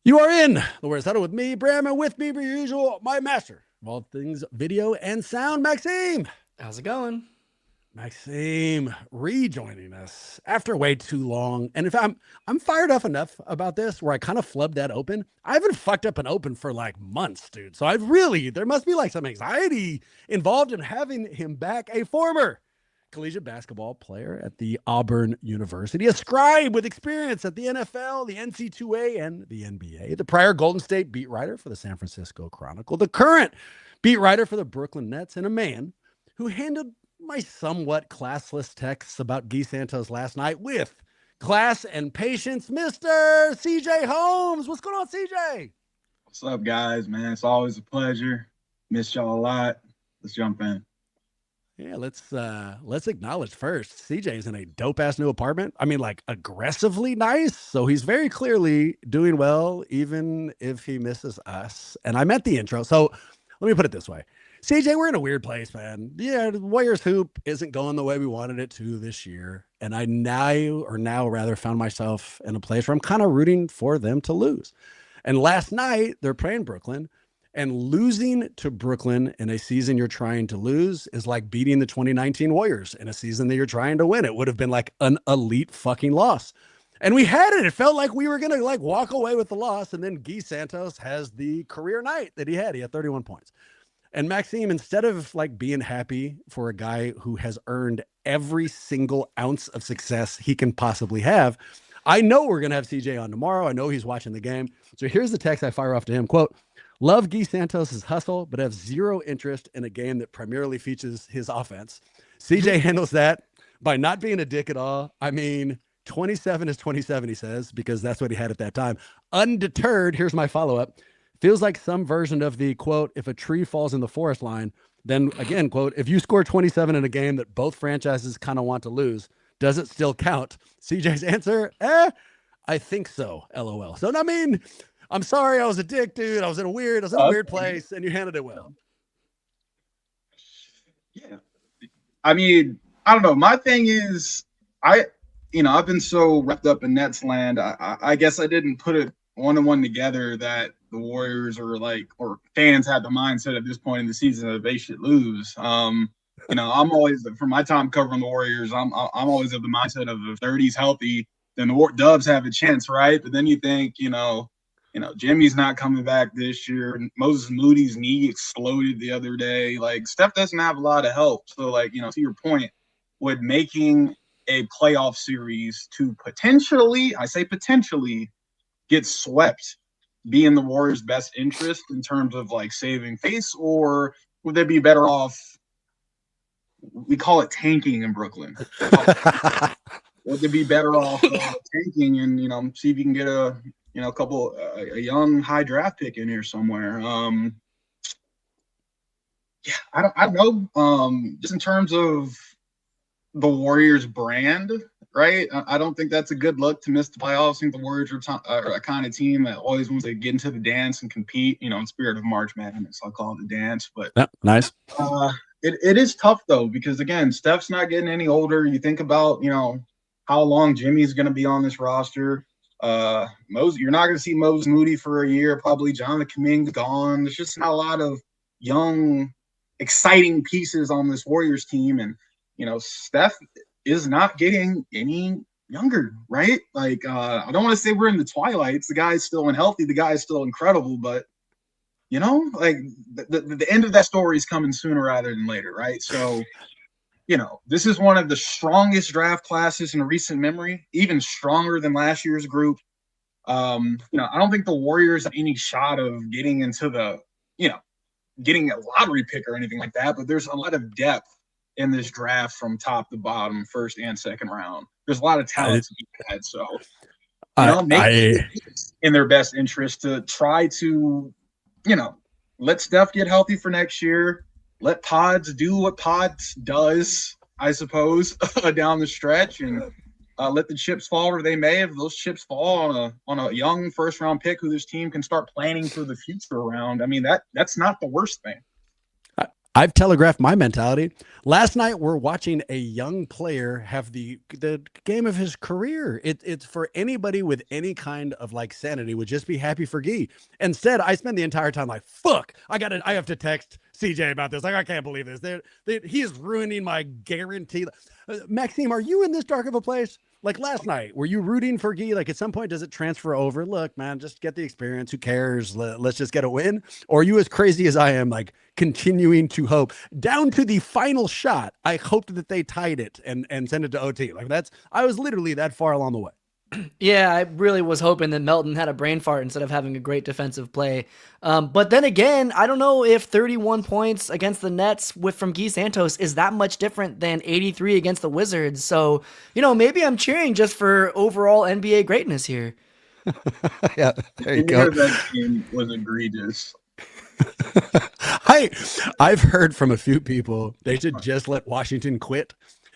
You are in the Where's Huddle with me, Bram, and with me, per usual, my master of all things video and sound, Maxime. How's it going? Maxime rejoining us after way too long. And if I'm fired up enough about this where I kind of flubbed that open. I haven't fucked up an open for like months, dude. So there must be like some anxiety involved in having him back, a former collegiate basketball player at the Auburn University, a scribe with experience at the NFL, the NC2A, and the NBA, the prior Golden State beat writer for the San Francisco Chronicle, the current beat writer for the Brooklyn Nets, and a man who handled my somewhat classless texts about Gui Santos last night with class and patience, Mr. CJ Holmes. What's going on, CJ? What's up, guys, man? It's always a pleasure. Miss y'all a lot. Let's jump in. Yeah, let's acknowledge first. CJ's in a dope ass new apartment. I mean, like aggressively nice. So he's very clearly doing well, even if he misses us. And I meant the intro. So let me put it this way. CJ, we're in a weird place, man. Yeah, the Warriors hoop isn't going the way we wanted it to this year. And I now rather found myself in a place where I'm kind of rooting for them to lose. And last night they're playing Brooklyn. And losing to Brooklyn in a season you're trying to lose is like beating the 2019 Warriors in a season that you're trying to win. It would have been like an elite fucking loss. And we had it. It felt like we were going to like walk away with the loss. And then Gui Santos has the career night that he had. He had 31 points. And Maxime, instead of like being happy for a guy who has earned every single ounce of success he can possibly have, I know we're going to have CJ on tomorrow. I know he's watching the game. So here's the text I fire off to him. Quote, love Gui Santos' hustle, but have zero interest in a game that primarily features his offense. CJ handles that by not being a dick at all. I mean, 27 is 27, he says, because that's what he had at that time. Undeterred, here's my follow-up. Feels like some version of the, quote, if a tree falls in the forest line, then again, quote, if you score 27 in a game that both franchises kind of want to lose, does it still count? CJ's answer, I think so, LOL. So, I mean, I'm sorry, I was a dick, dude. I was in a weird place, and you handled it well. Yeah. I mean, I don't know. My thing is, I've been so wrapped up in Nets land. I guess I didn't put it one-on-one together that the Warriors or fans had the mindset at this point in the season that they should lose. I'm always, from my time covering the Warriors, I'm always of the mindset of if 30's healthy, then the Dubs have a chance, right? But then you think, Jimmy's not coming back this year. Moses Moody's knee exploded the other day. Like, Steph doesn't have a lot of help. So, to your point, would making a playoff series to potentially get swept be in the Warriors' best interest in terms of, saving face? Or would they be better off, we call it tanking in Brooklyn. Would they be better off tanking and, see if you can get a young high draft pick in here somewhere. I don't know. Just in terms of the Warriors brand, right? I don't think that's a good look to miss the playoffs. I think the Warriors are a kind of team that always wants to get into the dance and compete, in spirit of March Madness. I'll call it the dance. But yeah, nice. It is tough, though, because, again, Steph's not getting any older. You think about, how long Jimmy's going to be on this roster. You're not going to see Moses Moody for a year, probably. Jonathan Kuminga's gone. There's just not a lot of young, exciting pieces on this Warriors team, and Steph is not getting any younger, right? I don't want to say we're in the twilights. The guy's still unhealthy. The guy is still incredible, but the end of that story is coming sooner rather than later, right? So. This is one of the strongest draft classes in recent memory, even stronger than last year's group. I don't think the Warriors have any shot of getting into getting a lottery pick or anything like that, but there's a lot of depth in this draft from top to bottom, first and second round. There's a lot of talent to be had. So, in their best interest to try to, let Steph get healthy for next year. Let Pods do what Pods does, I suppose, down the stretch, and let the chips fall where they may. If those chips fall on a young first round pick who this team can start planning for the future around, I mean that's not the worst thing. I've telegraphed my mentality. Last night, we're watching a young player have the game of his career. It's for anybody with any kind of like sanity would just be happy for Guy. Instead, I spend the entire time like, fuck, I have to text CJ about this. Like, I can't believe this. He is ruining my guarantee. Maxime, are you in this dark of a place? Like last night, were you rooting for Guy? Like at some point, does it transfer over? Look, man, just get the experience. Who cares? Let's just get a win. Or are you as crazy as I am, like continuing to hope down to the final shot? I hoped that they tied it and sent it to OT. Like I was literally that far along the way. Yeah, I really was hoping that Melton had a brain fart instead of having a great defensive play. But then again, I don't know if 31 points against the Nets from Gui Santos is that much different than 83 against the Wizards. So, maybe I'm cheering just for overall NBA greatness here. Yeah, there you go. That game was egregious. I've heard from a few people they should just let Washington quit.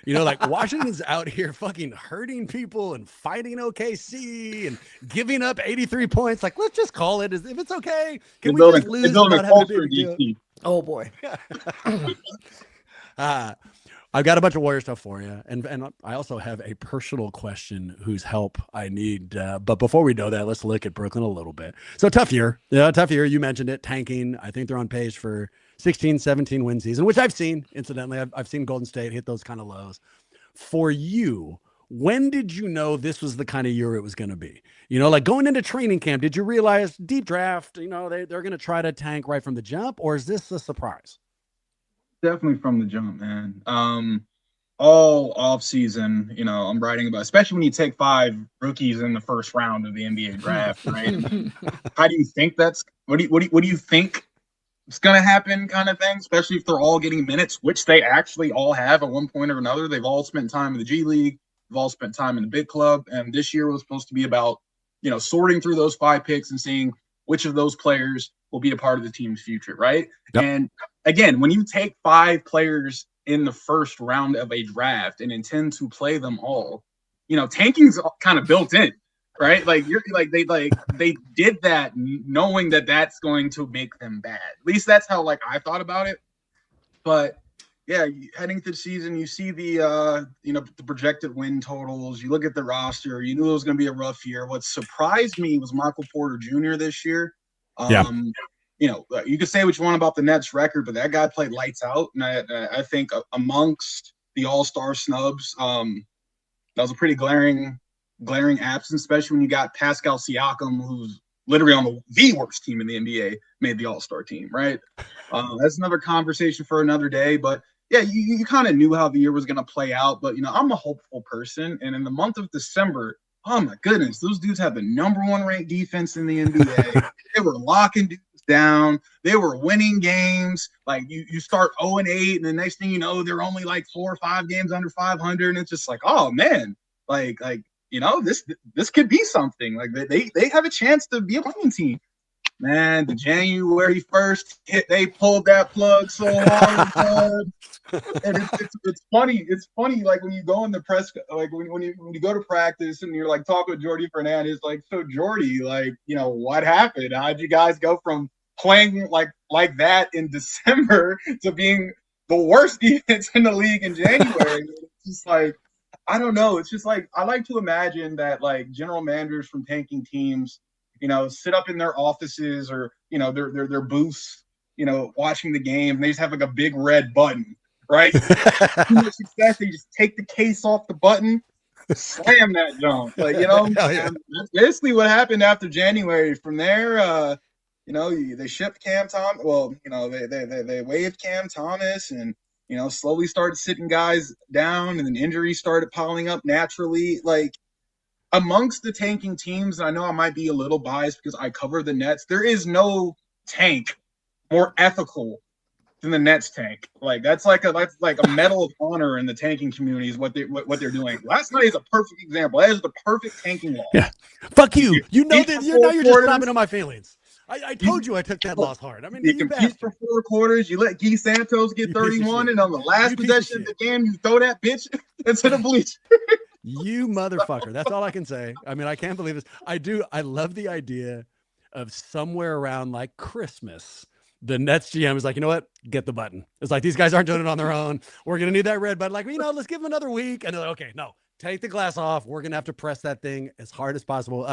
Like Washington's out here fucking hurting people and fighting OKC and giving up 83 points. Like, let's just call it. If it's okay, can we just lose without having a big deal? Oh boy. I've got a bunch of Warrior stuff for you, and I also have a personal question whose help I need. But before we do that, let's look at Brooklyn a little bit. So tough year. Yeah, tough year. You mentioned it, tanking. I think they're on pace for 16, 17 win season, which I've seen, incidentally. I've seen Golden State hit those kind of lows. For you, when did you know this was the kind of year it was going to be? Like going into training camp, did you realize deep draft, they're going to try to tank right from the jump, or is this a surprise? Definitely from the jump, man. All off season, I'm writing about, especially when you take 5 rookies in the first round of the NBA draft, right? How do you think what do you think is going to happen, kind of thing? Especially if they're all getting minutes, which they actually all have at one point or another. They've all spent time in the G League. They've all spent time in the big club, and this year was supposed to be about, sorting through those 5 picks and seeing which of those players will be a part of the team's future, right? Yep. And again, when you take 5 players in the first round of a draft and intend to play them all, tanking's kind of built in, right? Like they did that knowing that that's going to make them bad. At least that's how I thought about it. But yeah, heading to the season, you see the the projected win totals. You look at the roster. You knew it was going to be a rough year. What surprised me was Michael Porter Jr. this year. You could say what you want about the Nets record, but that guy played lights out. And I think amongst the all-star snubs, that was a pretty glaring absence, especially when you got Pascal Siakam, who's literally on the worst team in the NBA, made the all-star team, right? That's another conversation for another day. But yeah, you kind of knew how the year was going to play out. But, I'm a hopeful person. And in the month of December, oh my goodness, those dudes have the #1 ranked defense in the NBA. They were locking dudes down. They were winning games. Like you start 0-8, and the next thing you know, they're only like 4 or 5 games under 500, and it's just like, oh man, this could be something. Like they have a chance to be a winning team. Man, the January 1st hit, they pulled that plug so hard. And it's funny. It's funny, like when you go in the press, like when you go to practice and you're like talking with Jordy Fernandez, like, so Jordy, what happened? How'd you guys go from playing like that in December to being the worst defense in the league in January? It's just like, I don't know. It's just like, I like to imagine that general managers from tanking teams, sit up in their offices or, their booths, watching the game, and they just have a big red button, right? Too much success, they just take the case off the button, slam that junk. Yeah. That's basically what happened after January. From there, they shipped Cam Thomas. Well, they waived Cam Thomas and, slowly started sitting guys down, and then injuries started piling up naturally. Amongst the tanking teams, and I know I might be a little biased because I cover the Nets, there is no tank more ethical than the Nets tank. That's like a medal of honor in the tanking community is what they're doing. Last night is a perfect example. That is the perfect tanking loss. Yeah. Fuck you. You're just stopping on my feelings. I told you I took that loss hard. I mean, you compete for 4 quarters. You let Gui Santos get 31, and on the last possession of the game, you throw that bitch into the bleachers. You motherfucker. That's all I can say. I mean, I can't believe this. I love the idea of somewhere around like Christmas, the Nets GM is like, you know what? Get the button. It's like, these guys aren't doing it on their own. We're going to need that red button. Like, let's give them another week. And they're like, okay, no, take the glass off. We're going to have to press that thing as hard as possible.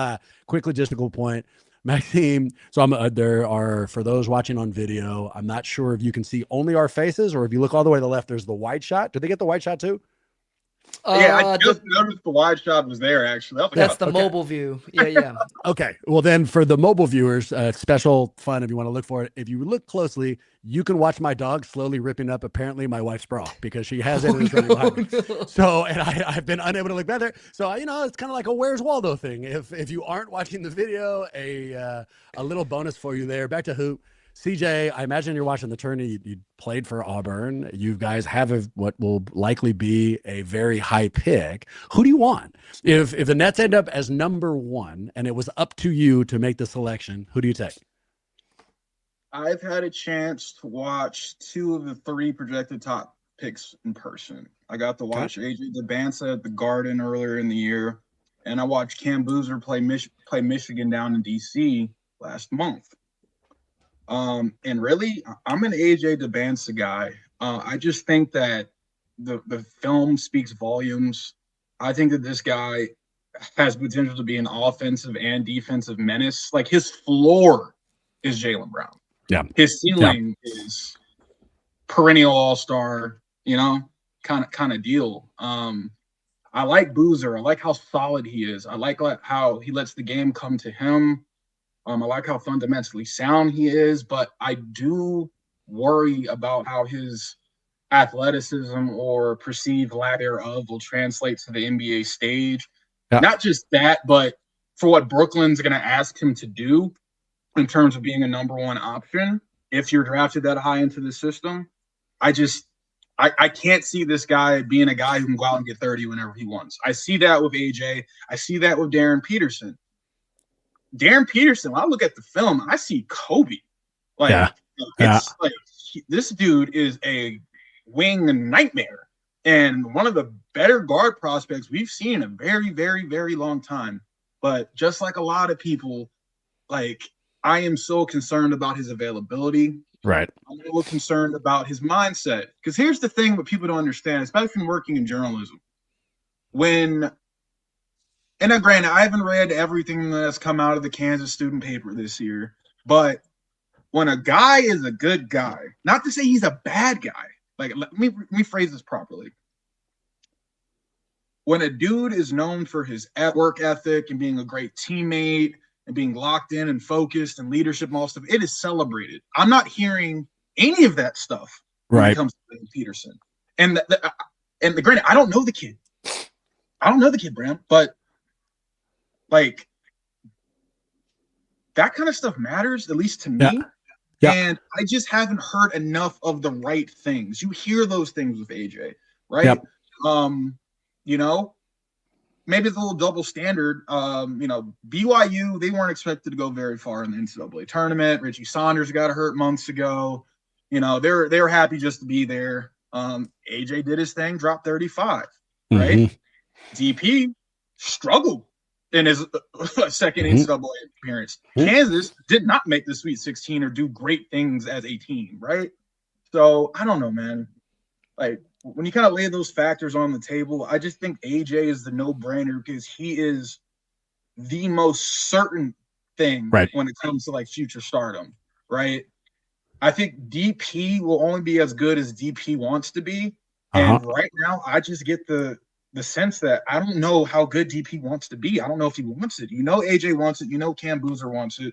Quick logistical point. Maxime, so there are, for those watching on video, I'm not sure if you can see only our faces, or if you look all the way to the left, there's the wide shot. Did they get the wide shot too? Yeah, I just noticed the wide shot was there, actually. That's the mobile view. Yeah. Okay. Well, then for the mobile viewers, special fun if you want to look for it. If you look closely, you can watch my dog slowly ripping up, apparently, my wife's bra, because she has it and it's running behind me. So, and I've been unable to look better. So, it's kind of like a Where's Waldo thing. If you aren't watching the video, a little bonus for you there. Back to hoop. CJ, I imagine you're watching the tourney. You played for Auburn. You guys have what will likely be a very high pick. Who do you want? If the Nets end up as number one and it was up to you to make the selection, who do you take? I've had a chance to watch 2 of the 3 projected top picks in person. I got to watch AJ DeBansa at the Garden earlier in the year, and I watched Cam Boozer play Michigan down in D.C. last month. And really, I'm an AJ DeBansa guy. I just think that the film speaks volumes. I think that this guy has potential to be an offensive and defensive menace. Like, his floor is Jaylen Brown. Yeah. His ceiling is perennial all-star, kind of deal. I like Boozer. I like how solid he is. I like how he lets the game come to him. I like how fundamentally sound he is, but I do worry about how his athleticism or perceived lack thereof will translate to the NBA stage. Yeah. Not just that, but for what Brooklyn's going to ask him to do in terms of being a number one option. If you're drafted that high into the system, I can't see this guy being a guy who can go out and get 30 whenever he wants. I see that with AJ. I see that with Darren Peterson. Darren Peterson, when I look at the film, I see Kobe. This dude is a wing nightmare and one of the better guard prospects we've seen in a very, very, very long time. But just like a lot of people, I am so concerned about his availability. Right. I'm a little concerned about his mindset. Because here's the thing what people don't understand, especially when working in journalism. And now, granted, I haven't read everything that's come out of the Kansas student paper this year, but when a guy is a good guy, not to say he's a bad guy, let me phrase this properly. When a dude is known for his work ethic and being a great teammate and being locked in and focused and leadership and all stuff, it is celebrated. I'm not hearing any of that stuff when it comes to Peterson. And granted, I don't know the kid. Bram, but that kind of stuff matters, at least to me. Yeah. And I just haven't heard enough of the right things. You hear those things with AJ, right? Yep. Maybe it's a little double standard. BYU, they weren't expected to go very far in the NCAA tournament. Richie Saunders got hurt months ago. They're happy just to be there. AJ did his thing, dropped 35, right? Mm-hmm. DP struggled in his second NCAA appearance. Kansas did not make the Sweet 16 or do great things as a team, right? So I don't know, man. When you kind of lay those factors on the table, I just think AJ is the no-brainer because he is the most certain thing when it comes to future stardom, right? I think DP will only be as good as DP wants to be. And right now, I just get the sense that I don't know how good DP wants to be. I don't know if he wants it. AJ wants it. Cam Boozer wants it.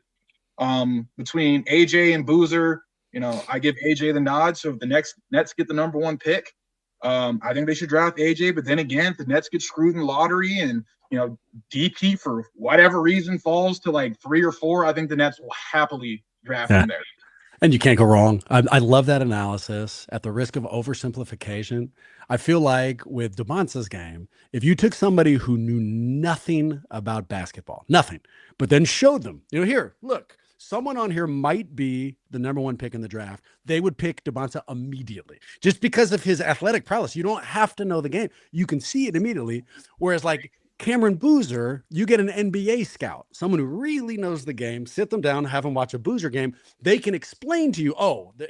Between AJ and Boozer, I give AJ the nod. So if the Nets get the number one pick, I think they should draft AJ. But then again, if the Nets get screwed in the lottery and, DP for whatever reason falls to 3 or 4, I think the Nets will happily draft him there. And you can't go wrong. I love that analysis. At the risk of oversimplification, I feel like with DeBansa's game, if you took somebody who knew nothing about basketball, nothing, but then showed them, here, look, someone on here might be the number one pick in the draft, they would pick DeBansa immediately just because of his athletic prowess. You don't have to know the game. You can see it immediately. Whereas Cameron Boozer, you get an NBA scout, someone who really knows the game, sit them down, have them watch a Boozer game. They can explain to you,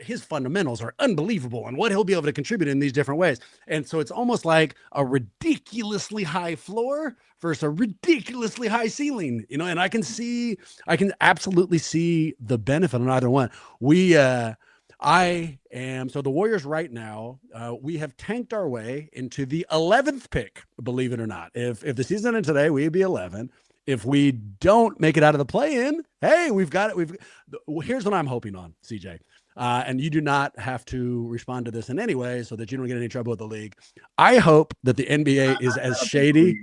his fundamentals are unbelievable and what he'll be able to contribute in these different ways. And so it's almost like a ridiculously high floor versus a ridiculously high ceiling, and I can absolutely see the benefit on either one. So the Warriors right now, we have tanked our way into the 11th pick, believe it or not. If the season ended today, we'd be 11. If we don't make it out of the play-in, hey, we've got it. Here's what I'm hoping on, CJ. And you do not have to respond to this in any way so that you don't get any trouble with the league. I hope that the NBA is as shady.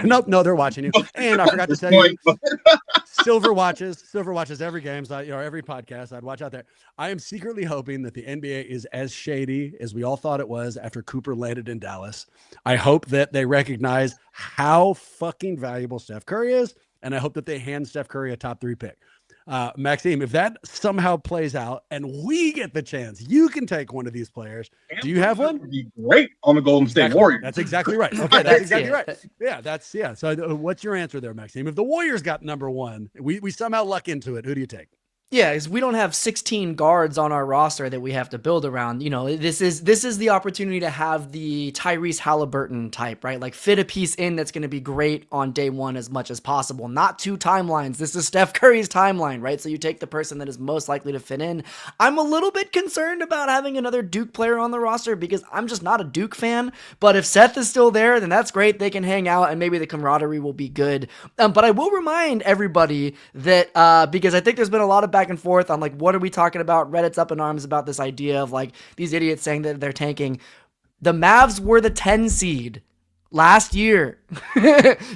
No, they're watching you. And I forgot to tell you, Silver watches every game, so every podcast. I'd watch out there. I am secretly hoping that the NBA is as shady as we all thought it was after Cooper landed in Dallas. I hope that they recognize how fucking valuable Steph Curry is, and I hope that they hand Steph Curry a top 3 pick. Maxime, if that somehow plays out and we get the chance, you can take one of these players. Do you have one? Would be great on the Golden State Warriors. That's exactly right. Okay, that's exactly right. So what's your answer there, Maxime? If the Warriors got number 1, we somehow luck into it. Who do you take? Yeah, because we don't have 16 guards on our roster that we have to build around. This is the opportunity to have the Tyrese Halliburton type, right? Like fit a piece in that's going to be great on day 1 as much as possible. Not 2 timelines. This is Steph Curry's timeline, right? So you take the person that is most likely to fit in. I'm a little bit concerned about having another Duke player on the roster because I'm just not a Duke fan. But if Seth is still there, then that's great. They can hang out and maybe the camaraderie will be good. But I will remind everybody that because I think there's been a lot of back and forth on like, what are we talking about? Reddit's up in arms about this idea of like these idiots saying that they're tanking. The Mavs were the 10 seed last year.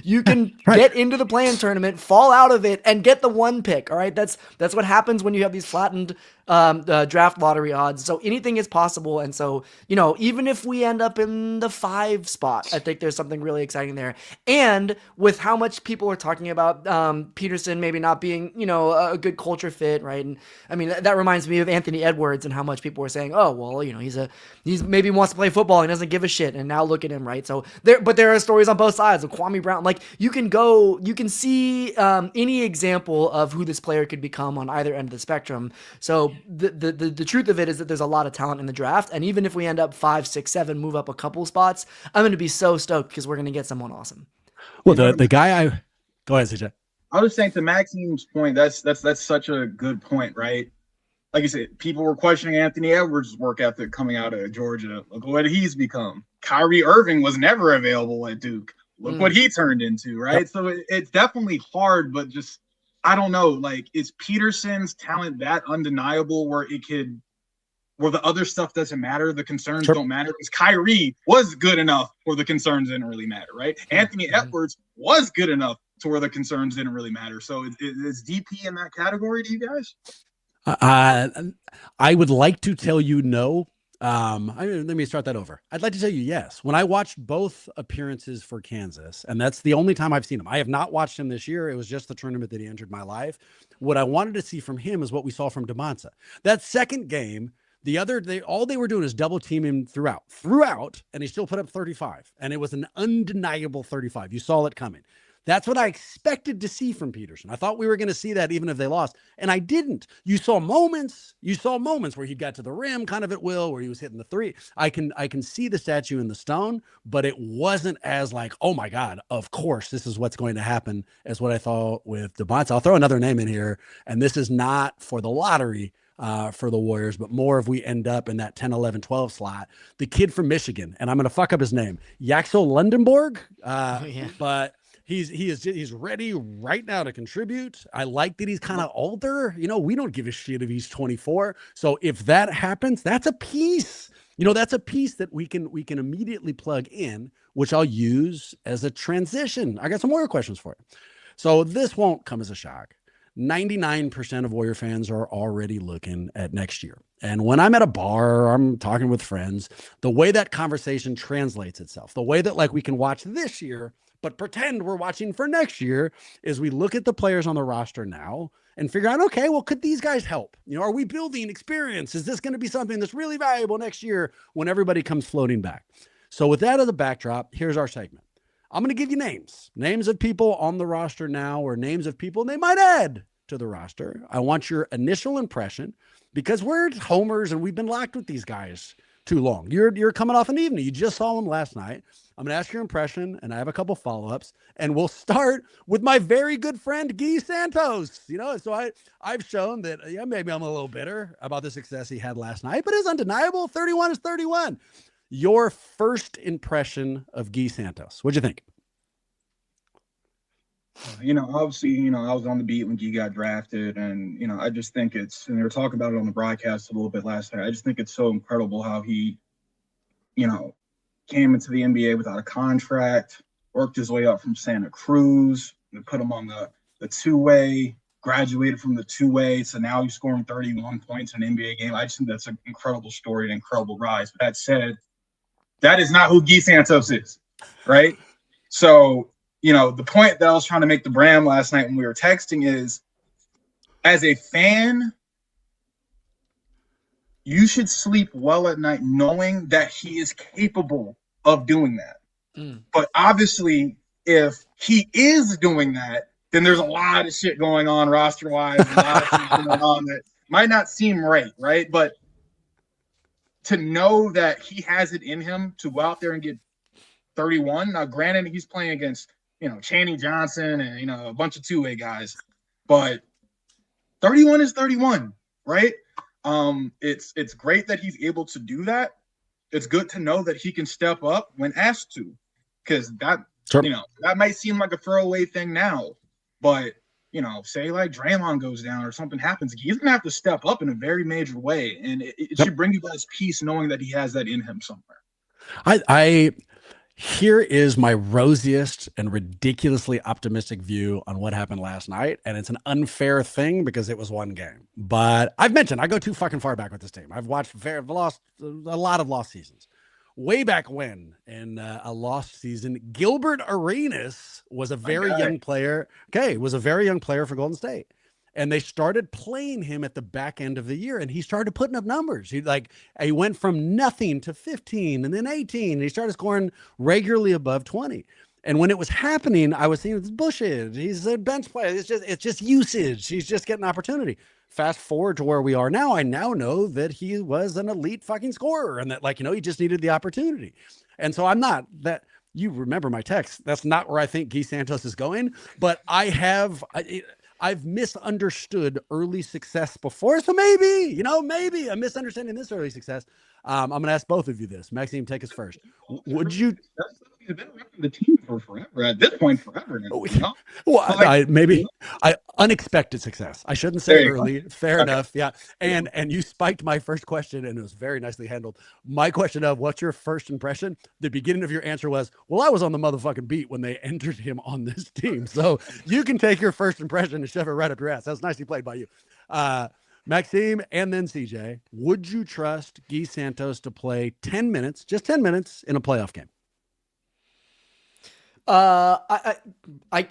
You can get into the play-in tournament, fall out of it, and get the 1 pick. All right, that's what happens when you have these flattened draft lottery odds. So anything is possible. And so, even if we end up in the 5 spot, I think there's something really exciting there. And with how much people are talking about Peterson maybe not being, a good culture fit, right? And I mean, that reminds me of Anthony Edwards and how much people were saying, oh, well, he's maybe wants to play football and doesn't give a shit. And now look at him, right? So there are stories on both sides of Kwame Brown. Like you can see any example of who this player could become on either end of the spectrum. So the truth of it is that there's a lot of talent in the draft, and even if we end up 5, 6, 7, move up a couple spots, I'm going to be so stoked because we're going to get someone awesome. Well, the guy go ahead, CJ. I was saying to Maxime's point, that's such a good point, right? Like you said, people were questioning Anthony Edwards' work ethic coming out of Georgia. Look what he's become. Kyrie Irving was never available at Duke. Look what he turned into, right? Yep. So it's definitely hard, but just I don't know. Like, is Peterson's talent that undeniable where the other stuff doesn't matter, the concerns don't matter? Because Kyrie was good enough where the concerns didn't really matter, right? Anthony Edwards was good enough to where the concerns didn't really matter. So is DP in that category to you guys? I would like to tell you no. Let me start that over. I'd like to tell you yes. When I watched both appearances for Kansas, and that's the only time I've seen him. I have not watched him this year. It was just the tournament that he entered my life. What I wanted to see from him is what we saw from DeMonsa. That second game, all they were doing is double team him throughout, and he still put up 35. And it was an undeniable 35. You saw it coming. That's what I expected to see from Peterson. I thought we were going to see that even if they lost, and I didn't. You saw moments where he got to the rim kind of at will, where he was hitting the 3. I can see the statue in the stone, but it wasn't as like, oh my God, of course, this is what's going to happen as what I thought with DeMonta. I'll throw another name in here, and this is not for the lottery for the Warriors, but more if we end up in that 10, 11, 12 slot. The kid from Michigan, and I'm going to fuck up his name, Yaxel Lundenborg, but he's ready right now to contribute. I like that he's kind of older. We don't give a shit if he's 24. So if that happens, that's a piece. That's a piece that we can immediately plug in, which I'll use as a transition. I got some more questions for you. So this won't come as a shock. 99% of Warrior fans are already looking at next year. And when I'm at a bar, or I'm talking with friends, the way that conversation translates itself, the way that like we can watch this year, but pretend we're watching for next year, is we look at the players on the roster now and figure out, okay, well, could these guys help? Are we building experience? Is this going to be something that's really valuable next year when everybody comes floating back? So with that as a backdrop, here's our segment. I'm going to give you names of people on the roster now, or names of people they might add to the roster. I want your initial impression, because we're homers and we've been locked with these guys too long. You're coming off an evening. You just saw them last night. I'm going to ask your impression, and I have a couple follow-ups, and we'll start with my very good friend Gui Santos. So I've shown that maybe I'm a little bitter about the success he had last night, but it's undeniable. 31 is 31. Your first impression of Gui Santos. What'd you think? Obviously, I was on the beat when Gui got drafted, and I just think and they were talking about it on the broadcast a little bit last night. I just think it's so incredible how he, came into the NBA without a contract, worked his way up from Santa Cruz, and put him on the two-way, graduated from the two-way, so now he's scoring 31 points in an NBA game. I just think that's an incredible story, an incredible rise. But that said, that is not who Gui Santos is, right? So, the point that I was trying to make to Bram last night when we were texting is, as a fan, you should sleep well at night knowing that he is capable of doing that. But obviously, if he is doing that, then there's a lot of shit going on roster-wise, a lot of things going on that might not seem right? But to know that he has it in him to go out there and get 31. Now, granted, he's playing against, Channing Johnson and, a bunch of two-way guys. But 31 is 31, right? It's great that he's able to do that. It's good to know that he can step up when asked to, because that, Sure. That might seem like a throwaway thing now, but, say like Draymond goes down or something happens, he's going to have to step up in a very major way. And it should bring you guys peace knowing that he has that in him somewhere. Here is my rosiest and ridiculously optimistic view on what happened last night. And it's an unfair thing because it was one game. But I've mentioned I go too fucking far back with this team. I've watched a lot of lost seasons. Way back when, in a lost season, Gilbert Arenas was a very young player. Was a very young player for Golden State. And they started playing him at the back end of the year, and he started putting up numbers. He went from nothing to 15 and then 18, and he started scoring regularly above 20. And when it was happening, I was thinking, it's bullshit. He's a bench player. It's just usage. He's just getting opportunity. Fast forward to where we are now. I now know that he was an elite fucking scorer, and that he just needed the opportunity. And so I'm not that. You remember my text. That's not where I think Gui Santos is going, but I've misunderstood early success before. So maybe I'm misunderstanding this early success. I'm going to ask both of you this. Maxime, take us first. Would you? He's been around the team for forever. At this point, forever. Unexpected success. I shouldn't say early. Fair enough. Yeah. And you spiked my first question, and it was very nicely handled. My question of what's your first impression? The beginning of your answer was, well, I was on the motherfucking beat when they entered him on this team. So you can take your first impression and shove it right up your ass. That was nicely played by you. Maxime and then CJ, would you trust Gui Santos to play 10 minutes, just 10 minutes in a playoff game?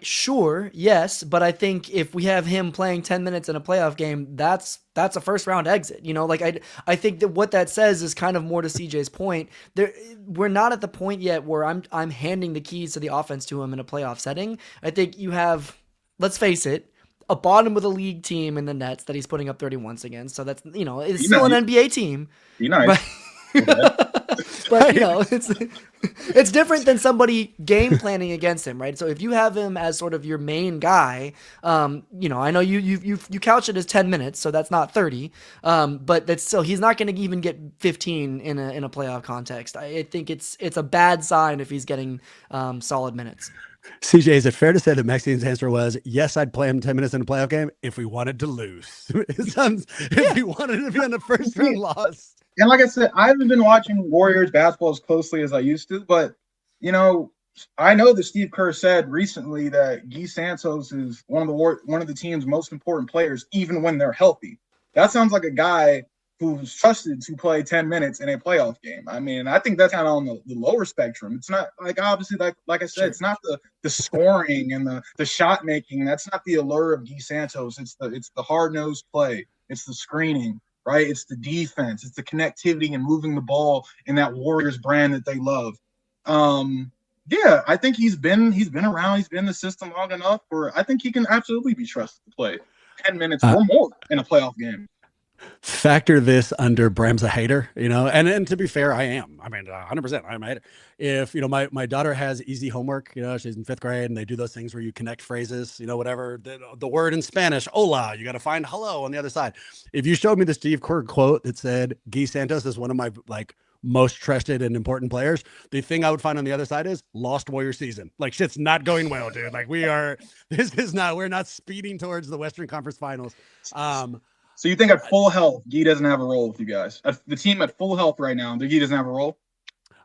Sure, yes, but I think if we have him playing 10 minutes in a playoff game, that's a first round exit. I think that what that says is kind of more to CJ's point. We're not at the point yet where I'm handing the keys to the offense to him in a playoff setting. I think you have, let's face it, a bottom of the league team in the Nets that he's putting up 31s against. So that's, it's still an NBA team. But it's different than somebody game planning against him, right? So if you have him as sort of your main guy, I know you couch it as 10 minutes, so that's not 30, but that's still, he's not going to even get 15 in a playoff context. I think it's a bad sign if he's getting solid minutes. CJ, is it fair to say that Maxine's answer was, yes, I'd play him 10 minutes in a playoff game if we wanted to lose? If we wanted to be on the first round loss. And like I said, I haven't been watching Warriors basketball as closely as I used to, but, I know that Steve Kerr said recently that Gui Santos is one of the team's most important players, even when they're healthy. That sounds like a guy who's trusted to play 10 minutes in a playoff game. I mean, I think that's kind of on the lower spectrum. It's not obviously like I said, It's not the scoring and the shot making. That's not the allure of Gui Santos. It's the hard-nosed play. It's the screening, right? It's the defense. It's the connectivity and moving the ball in that Warriors brand that they love. Yeah, I think he's been around, he's been in the system long enough where I think he can absolutely be trusted to play 10 minutes Uh, or more in a playoff game. Factor this under Bram's a hater, and to be fair, I am. I mean, 100%. I'm a hater. If my daughter has easy homework, she's in 5th grade, and they do those things where you connect phrases, whatever the word in Spanish, hola, you got to find hello on the other side. If you showed me the Steve Kerr quote that said Gui Santos is one of my most trusted and important players, the thing I would find on the other side is lost Warrior season. Like shit's not going well, dude. Like we're not speeding towards the Western Conference Finals. So you think at full health, Gui doesn't have a role with you guys? The team at full health right now, Gui doesn't have a role?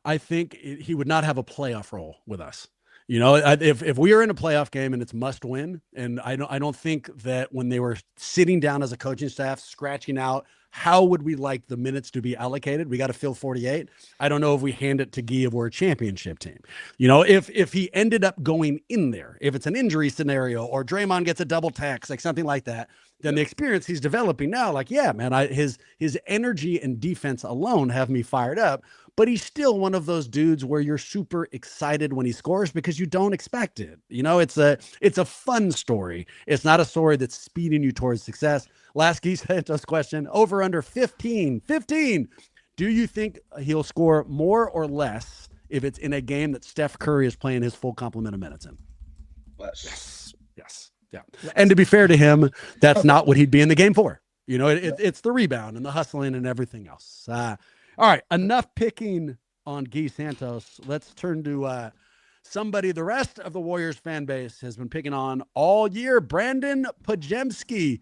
I think he would not have a playoff role with us. If we are in a playoff game and it's must win, and I don't think that when they were sitting down as a coaching staff, scratching out how would we like the minutes to be allocated, we got to fill 48. I don't know if we hand it to Guy if we're a championship team. If he ended up going in there, if it's an injury scenario or Draymond gets a double tax, like something like that, then the experience he's developing now, like, yeah, man, his energy and defense alone have me fired up. But he's still one of those dudes where you're super excited when he scores because you don't expect it. It's a fun story. It's not a story that's speeding you towards success. Last Gui Santos question, over under 15. Do you think he'll score more or less if it's in a game that Steph Curry is playing his full complement of minutes in? Less. Yes. Yeah. And to be fair to him, that's not what he'd be in the game for. It's the rebound and the hustling and everything else. All right, enough picking on Gui Santos. Let's turn to somebody the rest of the Warriors fan base has been picking on all year, Brandin Podziemski.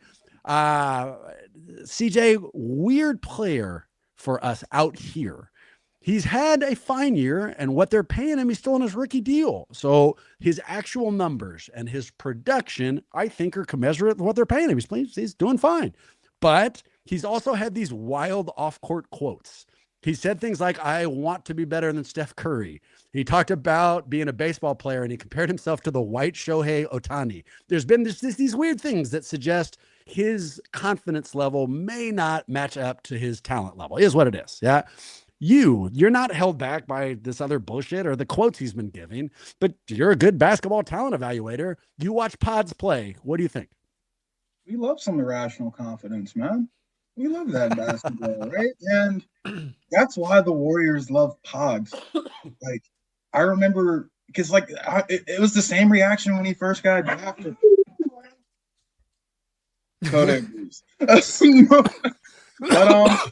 CJ, weird player for us out here. He's had a fine year, and what they're paying him, he's still on his rookie deal. So his actual numbers and his production, I think, are commensurate with what they're paying him. He's doing fine. But he's also had these wild off-court quotes. He said things like, I want to be better than Steph Curry. He talked about being a baseball player, and he compared himself to the white Shohei Ohtani. There's been these weird things that suggest his confidence level may not match up to his talent level, is what it is. Yeah. You're not held back by this other bullshit or the quotes he's been giving, but you're a good basketball talent evaluator. You watch Pods play. What do you think? We love some irrational confidence, man. We love that basketball, right? And that's why the Warriors love Pods. Like, I remember because it was the same reaction when he first got drafted. It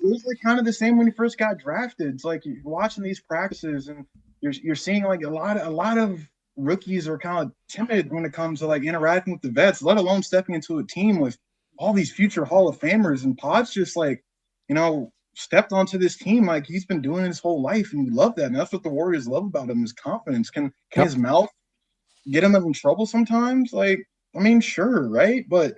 was like kind of the same when he first got drafted. It's like you're watching these practices and you're seeing like a lot of rookies are kind of timid when it comes to like interacting with the vets, let alone stepping into a team with all these future Hall of Famers. And Pod's just like, stepped onto this team like he's been doing his whole life, and you love that. And that's what the Warriors love about him, his confidence. Can his mouth get him in trouble sometimes? Like, I mean, sure, right? But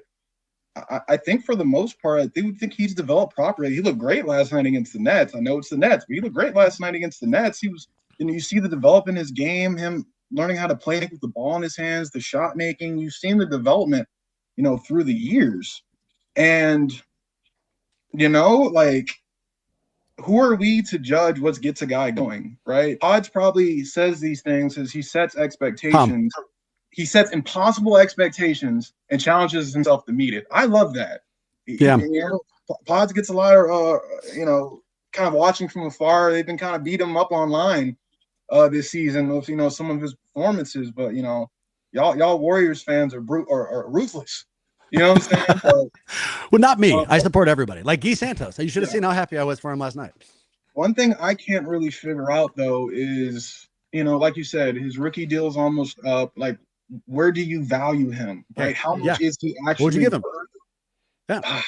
I think for the most part, I do think he's developed properly. He looked great last night against the Nets. I know it's the Nets, but he looked great last night against the Nets. He was, you see the development in his game, him learning how to play with the ball in his hands, the shot making. You've seen the development, through the years. And, like, who are we to judge what gets a guy going, right? Odds probably says these things as he sets expectations. He sets impossible expectations and challenges himself to meet it. I love that. Yeah. Pods gets a lot of, kind of watching from afar. They've been kind of beat him up online this season with, some of his performances. But, y'all Warriors fans are ruthless. You know what I'm saying? Well, not me. I support everybody. Like Gui Santos. You should have seen how happy I was for him last night. One thing I can't really figure out, though, is, like you said, his rookie deal is almost up. Like, where do you value him? Right? How much is he actually? What'd you give him? Yeah.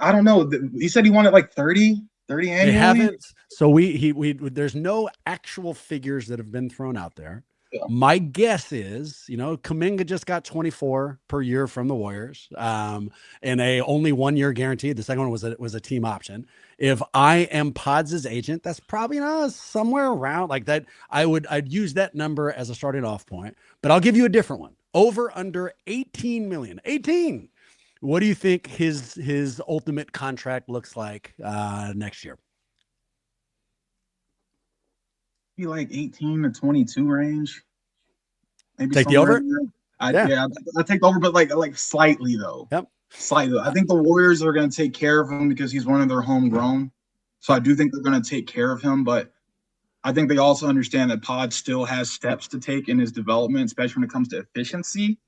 I don't know. He said he wanted like 30 annually. They haven't. So we there's no actual figures that have been thrown out there. Yeah. My guess is, Kuminga just got 24 per year from the Warriors, and a only 1 year guaranteed. The second one was a team option. If I am Pods' agent, that's probably somewhere around like that. I'd use that number as a starting off point, but I'll give you a different one. Over under 18 million. 18. What do you think his ultimate contract looks like next year? Be like 18 to 22 range. maybe Take the somewhere over? in there. Yeah. Yeah, I take the over, but like slightly though. Yep. Slightly. I think the Warriors are going to take care of him because he's one of their homegrown. So I do think they're going to take care of him, but I think they also understand that Pod still has steps to take in his development, especially when it comes to efficiency.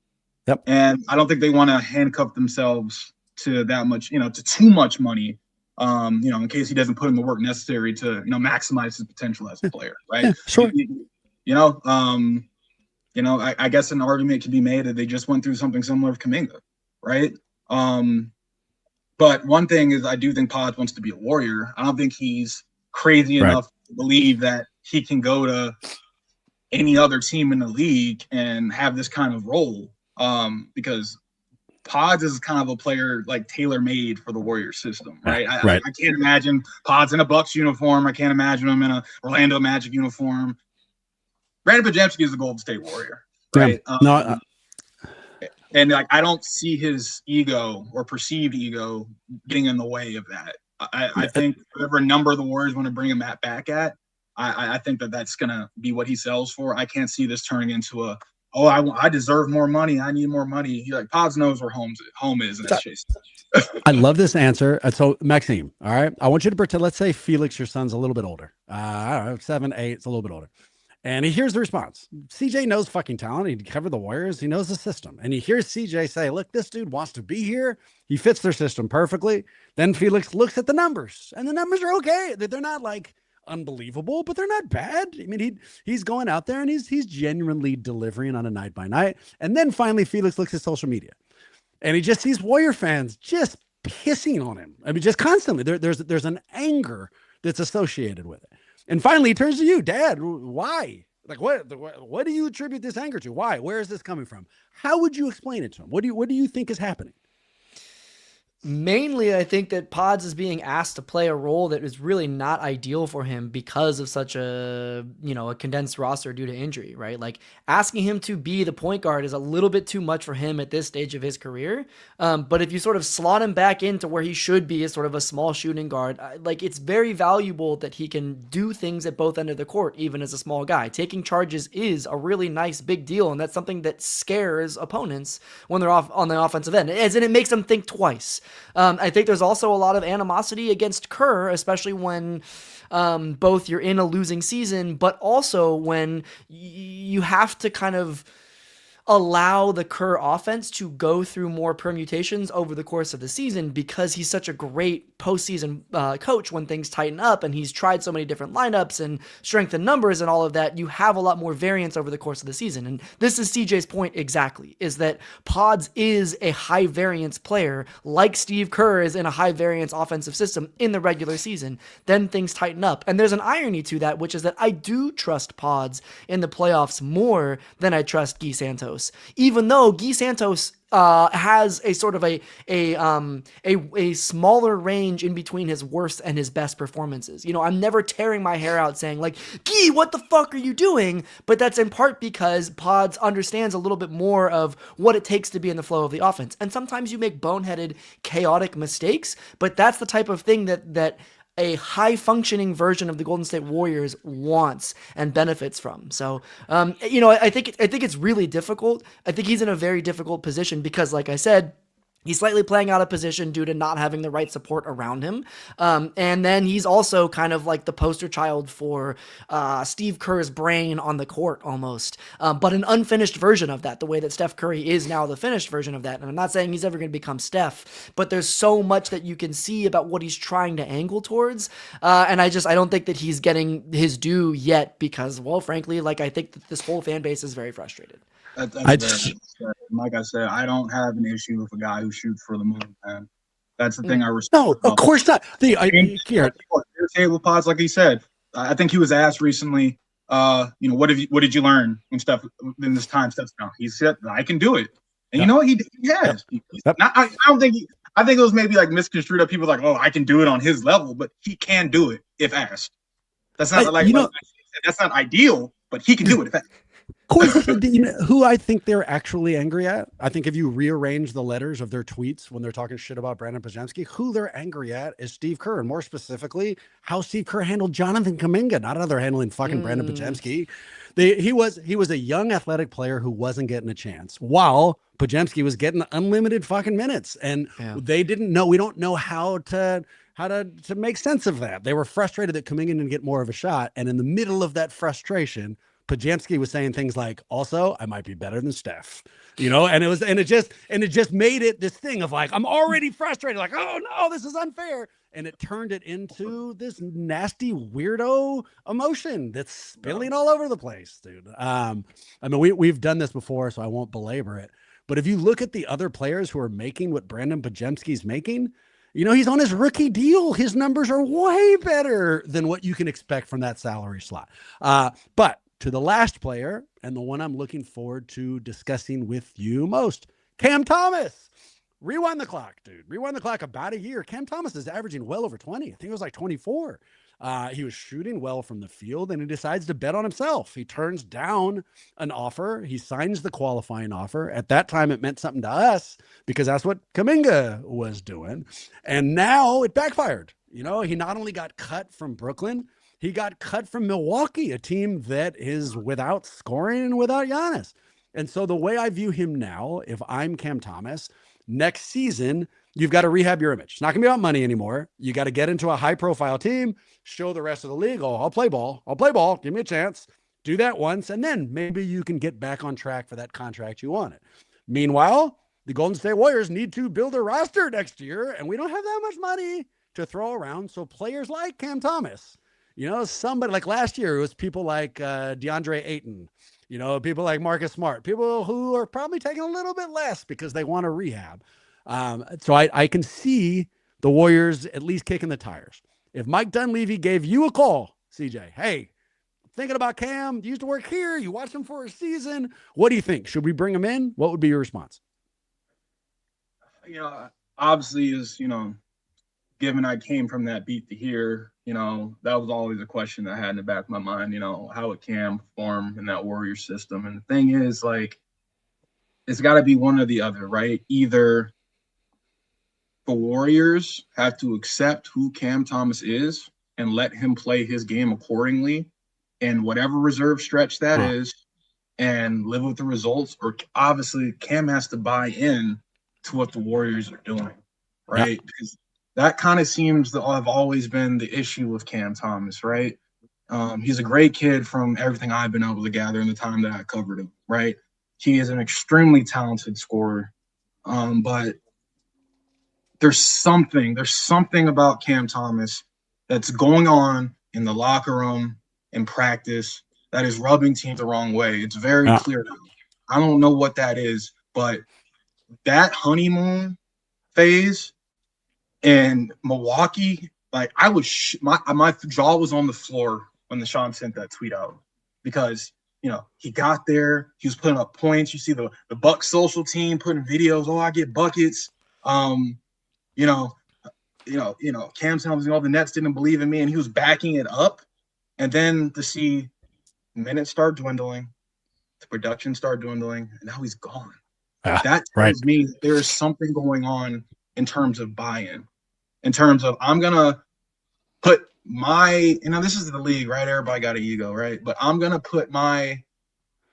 Yep. And I don't think they want to handcuff themselves to that much, to too much money, in case he doesn't put in the work necessary to, maximize his potential as a player, right? Yeah, sure. I guess an argument could be made that they just went through something similar with Kuminga, right? But one thing is I do think Pod wants to be a Warrior. I don't think he's crazy enough to believe that he can go to any other team in the league and have this kind of role, because Pods is kind of a player like tailor-made for the Warriors system, right? I can't imagine Pods in a Bucks uniform. I can't imagine him in a Orlando Magic uniform. Brandin Podziemski is a Golden State Warrior, right? Yeah. And I don't see his ego or perceived ego getting in the way of that. I think whatever number the Warriors want to bring him back at, I think that's going to be what he sells for. I can't see this turning into I deserve more money. I need more money. Pods knows where home is, and that's Chase. I love this answer. So, Maxime, all right, I want you to pretend, let's say Felix, your son's a little bit older. I don't know, 7, 8, it's a little bit older. And he hears the response. CJ knows fucking talent. He covered the Warriors. He knows the system. And he hears CJ say, look, this dude wants to be here. He fits their system perfectly. Then Felix looks at the numbers, and the numbers are okay. They're not like unbelievable, but they're not bad. I mean, he's going out there and he's genuinely delivering on a night by night. And then finally, Felix looks at social media, and he just sees Warrior fans just pissing on him. I mean, just constantly. There's an anger that's associated with it. And finally, he turns to you, Dad. Why? Like, what do you attribute this anger to? Why? Where is this coming from? How would you explain it to him? What do you think is happening? Mainly, I think that Pods is being asked to play a role that is really not ideal for him because of such a condensed roster due to injury, right? Like, asking him to be the point guard is a little bit too much for him at this stage of his career. But if you sort of slot him back into where he should be as sort of a small shooting guard, it's very valuable that he can do things at both ends of the court, even as a small guy. Taking charges is a really nice big deal, and that's something that scares opponents when they're off on the offensive end, as in it makes them think twice. I think there's also a lot of animosity against Kerr, especially when both you're in a losing season, but also when you have to kind of allow the Kerr offense to go through more permutations over the course of the season because he's such a great postseason coach when things tighten up, and he's tried so many different lineups and strength in numbers and all of that. You have a lot more variance over the course of the season. And this is CJ's point exactly, is that Pods is a high variance player like Steve Kerr is in a high variance offensive system in the regular season. Then things tighten up. And there's an irony to that, which is that I do trust Pods in the playoffs more than I trust Gui Santos. Even though Gui Santos has a sort of a smaller range in between his worst and his best performances. I'm never tearing my hair out saying like, Gui, what the fuck are you doing? But that's in part because Pods understands a little bit more of what it takes to be in the flow of the offense. And sometimes you make boneheaded, chaotic mistakes, but that's the type of thing that a high-functioning version of the Golden State Warriors wants and benefits from. So, I think it's really difficult. I think he's in a very difficult position because, like I said, he's slightly playing out of position due to not having the right support around him. And then he's also kind of like the poster child for Steve Kerr's brain on the court almost, but an unfinished version of that, the way that Steph Curry is now the finished version of that. And I'm not saying he's ever going to become Steph, but there's so much that you can see about what he's trying to angle towards. And I don't think that he's getting his due yet because, well, frankly, I think that this whole fan base is very frustrated. Like I said, I don't have an issue with a guy who shoots for the moon, man. That's the thing I respect. No, of course not. Table Pods, like he said, I think he was asked recently, what did you learn in this time Steph's down? He said, I can do it. And you know what? He has. Yep. I don't think I think it was maybe misconstrued that people I can do it on his level, but he can do it if asked. That's not that's not ideal, but he can do it if asked. Who I think they're actually angry at? I think if you rearrange the letters of their tweets when they're talking shit about Brandin Podziemski, who they're angry at is Steve Kerr, and more specifically, how Steve Kerr handled Jonathan Kuminga, not how they're handling fucking Brandin Podziemski. He was a young athletic player who wasn't getting a chance, while Podziemski was getting unlimited fucking minutes, and Yeah. they didn't know. We don't know how to make sense of that. They were frustrated that Kuminga didn't get more of a shot, and in the middle of that frustration, Podziemski was saying things like, "Also, I might be better than Steph," and it just made it this thing of like, I'm already frustrated, like, oh no, this is unfair. And it turned it into this nasty weirdo emotion that's spilling all over the place, dude. I mean, we've done this before, so I won't belabor it. But if you look at the other players who are making what Brandin Podziemski's making, he's on his rookie deal. His numbers are way better than what you can expect from that salary slot. But to the last player, and the one I'm looking forward to discussing with you most, Cam Thomas. Rewind the clock, dude. Rewind the clock about a year. Cam Thomas is averaging well over 20. I think it was like 24. He was shooting well from the field, and he decides to bet on himself. He turns down an offer. He signs the qualifying offer. At that time, it meant something to us because that's what Kuminga was doing. And now it backfired. He not only got cut from Brooklyn, he got cut from Milwaukee, a team that is without scoring and without Giannis. And so the way I view him now, if I'm Cam Thomas, next season, you've got to rehab your image. It's not going to be about money anymore. You got to get into a high-profile team, show the rest of the league, I'll play ball. Give me a chance. Do that once, and then maybe you can get back on track for that contract you wanted. Meanwhile, the Golden State Warriors need to build a roster next year, and we don't have that much money to throw around. So players like Cam Thomas, somebody like last year, it was people like DeAndre Ayton, people like Marcus Smart, people who are probably taking a little bit less because they want to rehab. So I can see the Warriors at least kicking the tires. If Mike Dunleavy gave you a call, CJ, hey, thinking about Cam, he used to work here, you watched him for a season, what do you think? Should we bring him in? What would be your response? Obviously is, given I came from that beat to here, that was always a question that I had in the back of my mind, how would Cam perform in that Warrior system? And the thing is, like, it's got to be one or the other, right? Either the Warriors have to accept who Cam Thomas is and let him play his game accordingly in whatever reserve stretch that is and live with the results, or obviously Cam has to buy in to what the Warriors are doing, right? Because that kind of seems to have always been the issue with Cam Thomas, right? He's a great kid from everything I've been able to gather in the time that I covered him, right? He is an extremely talented scorer, but there's something about Cam Thomas that's going on in the locker room, in practice, that is rubbing teams the wrong way. It's very clear now. I don't know what that is, but that honeymoon phase in Milwaukee, like I was, my jaw was on the floor when Deshaun sent that tweet out because he got there, he was putting up points. You see the Bucks social team putting videos. Oh, I get buckets. Cam Thomas, the Nets didn't believe in me, and he was backing it up. And then to see minutes start dwindling, the production start dwindling, and now he's gone. That tells me there is something going on in terms of buy-in, in terms of I'm going to put my, this is the league, right? Everybody got an ego, right? But I'm going to put my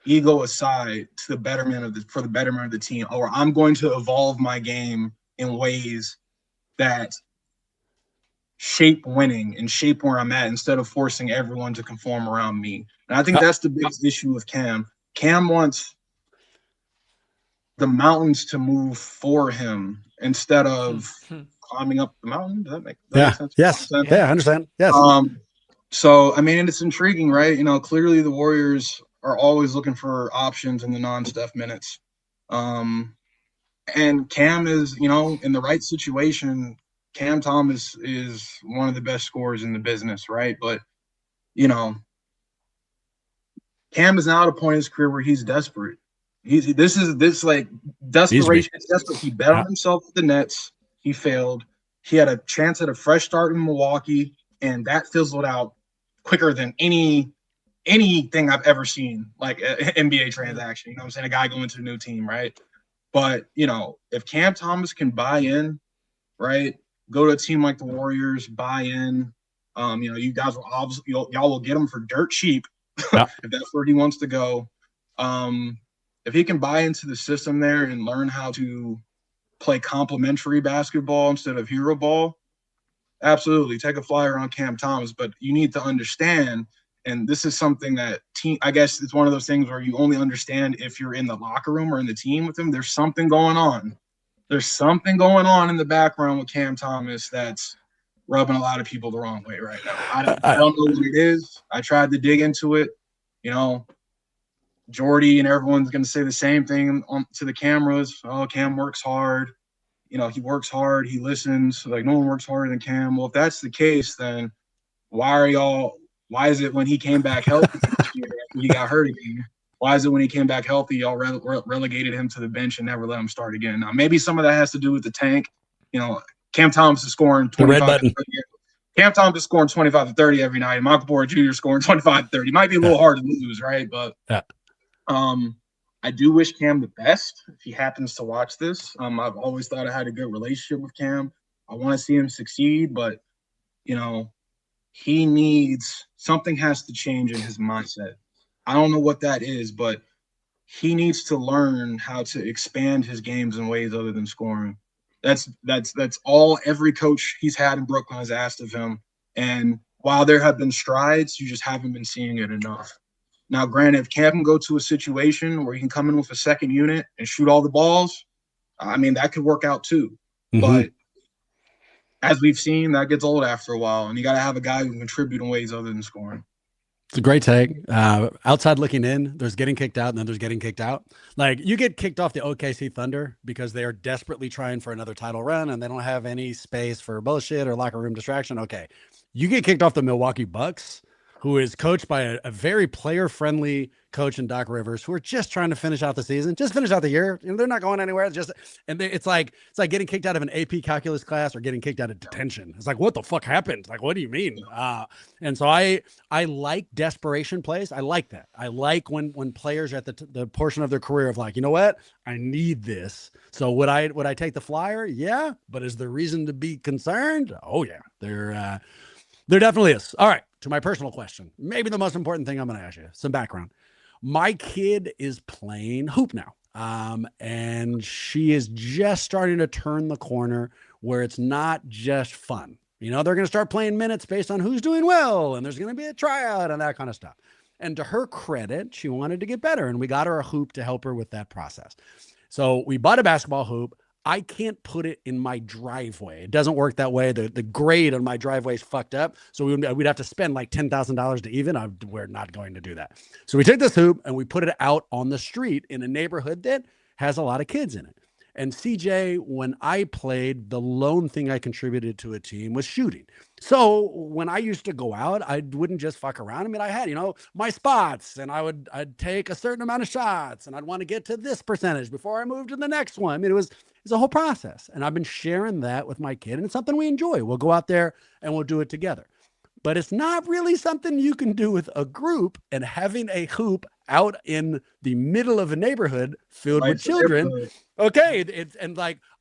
ego aside for the betterment of the team, or I'm going to evolve my game in ways that shape winning and shape where I'm at instead of forcing everyone to conform around me. And I think that's the biggest issue with Cam. Cam wants the mountains to move for him instead of climbing up the mountain. Does that make sense? Yes. Yeah, I understand. Yes. So, it's intriguing, right? Clearly the Warriors are always looking for options in the non-Steph minutes. And Cam is, in the right situation, Cam Thomas is one of the best scorers in the business, right? But, Cam is now at a point in his career where he's desperate. This is desperation. It's desperate. He bet on himself with the Nets. He failed. He had a chance at a fresh start in Milwaukee, and that fizzled out quicker than anything I've ever seen, like an NBA transaction. A guy going to a new team, right? But, if Cam Thomas can buy in, right, go to a team like the Warriors, buy in, you guys will obviously, y'all will get him for dirt cheap, Yeah. if that's where he wants to go. If he can buy into the system there and learn how to play complementary basketball instead of hero ball, absolutely take a flyer on Cam Thomas. But you need to understand, and this is something that I guess it's one of those things where you only understand if you're in the locker room or in the team with him. There's something going on. There's something going on in the background with Cam Thomas that's rubbing a lot of people the wrong way right now. I don't know what it is. I tried to dig into it. Jordy and everyone's going to say the same thing to the cameras. Oh, Cam works hard. He works hard. He listens. Like, no one works harder than Cam. Well, if that's the case, then why is it when he came back healthy this year after he got hurt again? Why is it when he came back healthy, y'all relegated him to the bench and never let him start again? Now, maybe some of that has to do with the tank. Cam Thomas is scoring 25 to 30. Cam Thomas is scoring 25 to 30 every night. Michael Porter Jr. scoring 25 to 30. Might be a little hard to lose, right? But I do wish Cam the best if he happens to watch this. I've always thought I had a good relationship with Cam. I want to see him succeed, but, something has to change in his mindset. I don't know what that is, but he needs to learn how to expand his games in ways other than scoring. That's all every coach he's had in Brooklyn has asked of him. And while there have been strides, you just haven't been seeing it enough. Now, granted, if Cam can go to a situation where he can come in with a second unit and shoot all the balls, that could work out too. Mm-hmm. But as we've seen, that gets old after a while, and you got to have a guy who can contribute in ways other than scoring. It's a great take. Outside looking in, there's getting kicked out, and then there's getting kicked out. Like, you get kicked off the OKC Thunder because they are desperately trying for another title run, and they don't have any space for bullshit or locker room distraction. Okay. You get kicked off the Milwaukee Bucks, who is coached by a very player-friendly coach in Doc Rivers, who are just trying to finish out the season, just finish out the year. They're not going anywhere. It's like getting kicked out of an AP calculus class or getting kicked out of detention. It's like, what the fuck happened? Like, what do you mean? And so I like desperation plays. I like that. I like when players are at the portion of their career of like, you know what? I need this. So would I take the flyer? Yeah. But is there reason to be concerned? Oh yeah. There definitely is. All right. To my personal question, maybe the most important thing I'm going to ask you, some background. My kid is playing hoop now, and she is just starting to turn the corner where it's not just fun. They're going to start playing minutes based on who's doing well, and there's going to be a tryout and that kind of stuff. And to her credit, she wanted to get better, and we got her a hoop to help her with that process. So we bought a basketball hoop. I can't put it in my driveway. It doesn't work that way. The grade on my driveway is fucked up. So we'd have to spend like $10,000 to even. We're not going to do that. So we took this hoop and we put it out on the street in a neighborhood that has a lot of kids in it. And CJ, when I played, the lone thing I contributed to a team was shooting. So when I used to go out, I wouldn't just fuck around. I had, my spots, and I'd take a certain amount of shots, and I'd want to get to this percentage before I moved to the next one. It was a whole process. And I've been sharing that with my kid, and it's something we enjoy. We'll go out there and we'll do it together. But it's not really something you can do with a group, and having a hoop out in the middle of a neighborhood filled with children. Okay.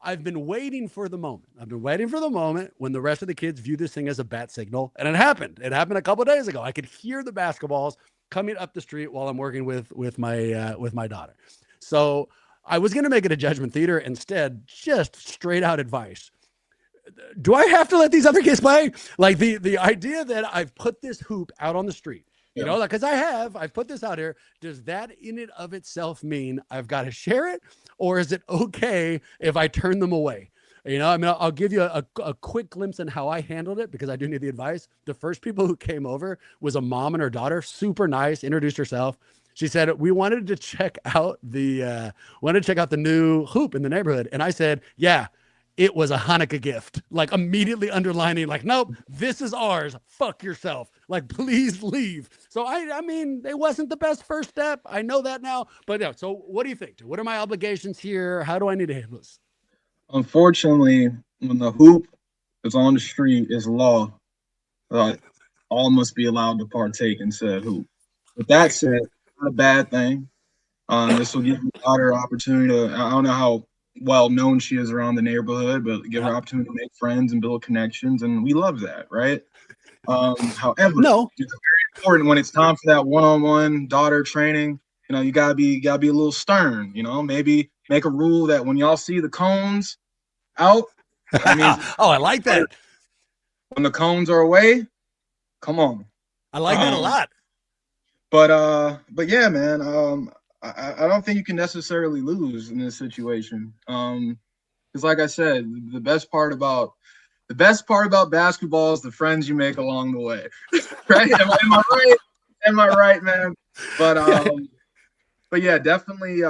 I've been waiting for the moment. I've been waiting for the moment when the rest of the kids view this thing as a bat signal. And it happened. It happened a couple of days ago. I could hear the basketballs coming up the street while I'm working with my daughter. So I was going to make it a judgment theater. Instead, just straight out advice. Do I have to let these other kids play? Like the idea that I've put this hoop out on the street, because I've put this out here. Does that in and of itself mean I've got to share it, or is it okay if I turn them away? I'll give you a quick glimpse on how I handled it, because I do need the advice. The first people who came over was a mom and her daughter, super nice, introduced herself. She said, we wanted to check out the new hoop in the neighborhood. And I said, yeah, it was a Hanukkah gift, like immediately underlining, like, nope, this is ours. Fuck yourself. Like, please leave. So it wasn't the best first step. I know that now, but yeah. So what do you think? What are my obligations here? How do I need to handle this? Unfortunately, when the hoop is on the street, is law. All must be allowed to partake in said hoop. With that said, not a bad thing. This will give your daughter an opportunity to, I don't know how well known she is around the neighborhood, but give her an opportunity to make friends and build connections, and we love that, right? However, no, she's a very important when it's time for that one-on-one daughter training. You know, you gotta be a little stern. You know, maybe make a rule that when y'all see the cones out, that means Oh, I like that. when the cones are away, come on. I like that a lot. But yeah, man. I don't think you can necessarily lose in this situation. Because like I said, the best part about basketball is the friends you make along the way. Right? Am I right? Am I right, man? But but yeah, definitely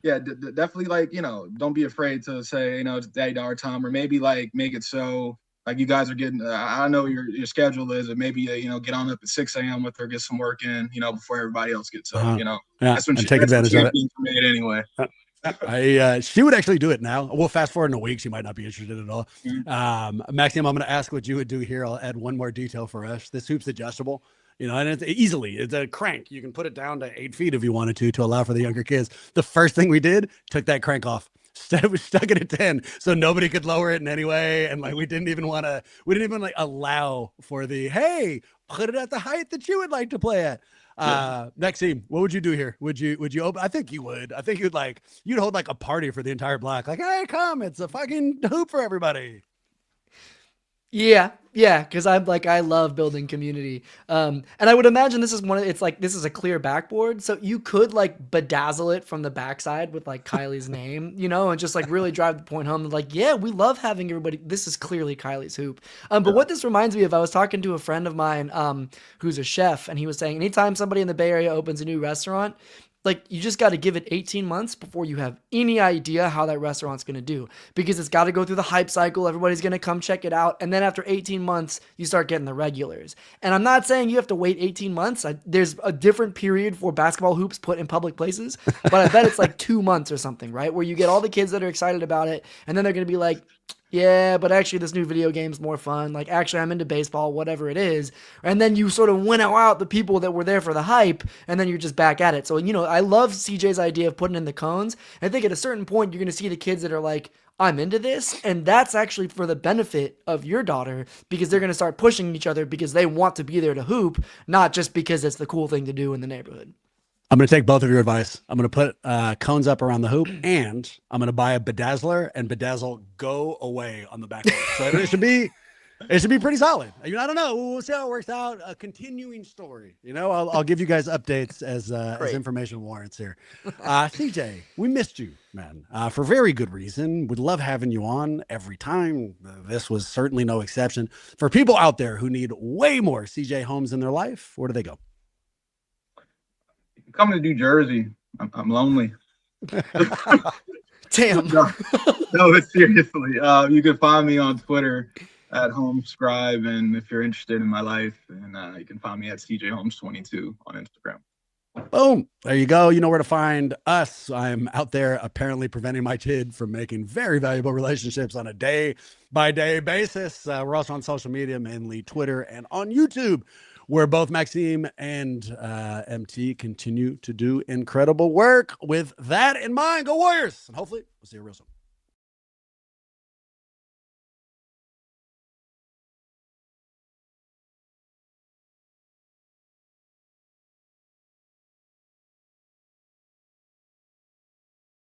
definitely like, you know, don't be afraid to say, you know, it's day daughter time, or maybe like make it so like you guys are getting I know your schedule is, and maybe you know, get on up at 6 a.m. with her, get some work in, you know, before everybody else gets up. You know, Yeah, that's when and take that's when advantage of it. champions are made anyway. She would actually do it now. We'll fast forward in a week. She might not be interested at all. Maxime, I'm going to ask what you would do here. I'll add one more detail for us. This hoop's adjustable, you know, and it's a crank. You can put it down to 8 feet if you wanted to allow for the younger kids. The first thing we did, took that crank off. We stuck it at 10 so nobody could lower it in any way. And like, we didn't even like allow for the, hey, put it at the height that you would like to play at. Maxime, what would you do here? Would you open? I think you would. I think you'd hold like a party for the entire block. Like, hey, come, it's a fucking hoop for everybody. Yeah, because I love building community. And I would imagine this is a clear backboard, so you could like bedazzle it from the backside with like Kylie's name, you know, and just like really drive the point home. Like, yeah, we love having everybody. This is clearly Kylie's hoop. But what this reminds me of, I was talking to a friend of mine, who's a chef, and he was saying anytime somebody in the Bay Area opens a new restaurant, like you just got to give it 18 months before you have any idea how that restaurant's going to do, because it's got to go through the hype cycle. Everybody's going to come check it out. And then after 18 months, you start getting the regulars. And I'm not saying you have to wait 18 months. There's a different period for basketball hoops put in public places, but I bet it's like 2 months or something, right? Where you get all the kids that are excited about it. And then they're going to be like, yeah, but actually this new video game's more fun. Like, actually, I'm into baseball, whatever it is. And then you sort of winnow out the people that were there for the hype, and then you're just back at it. So, you know, I love CJ's idea of putting in the cones. I think at a certain point, you're going to see the kids that are like, I'm into this. And that's actually for the benefit of your daughter, because they're going to start pushing each other because they want to be there to hoop, not just because it's the cool thing to do in the neighborhood. I'm going to take both of your advice. I'm going to put cones up around the hoop, and I'm going to buy a bedazzler and bedazzle go away on the backboard. So it should be pretty solid. I don't know. We'll see how it works out. A continuing story. You know, I'll give you guys updates as information warrants here. CJ, we missed you, man, for very good reason. Would love having you on every time. This was certainly no exception. For people out there who need way more CJ Holmes in their life, where do they go? Come to New Jersey. I'm lonely. Damn. No, but seriously. You can find me on Twitter at Homescribe, and if you're interested in my life, and you can find me at CJ Holmes 22 on Instagram. Boom. There you go. You know where to find us. I'm out there apparently preventing my kid from making very valuable relationships on a day-by-day basis. We're also on social media, mainly Twitter and on YouTube, where both Maxime and MT continue to do incredible work. With that in mind, go Warriors. And hopefully we'll see you real soon.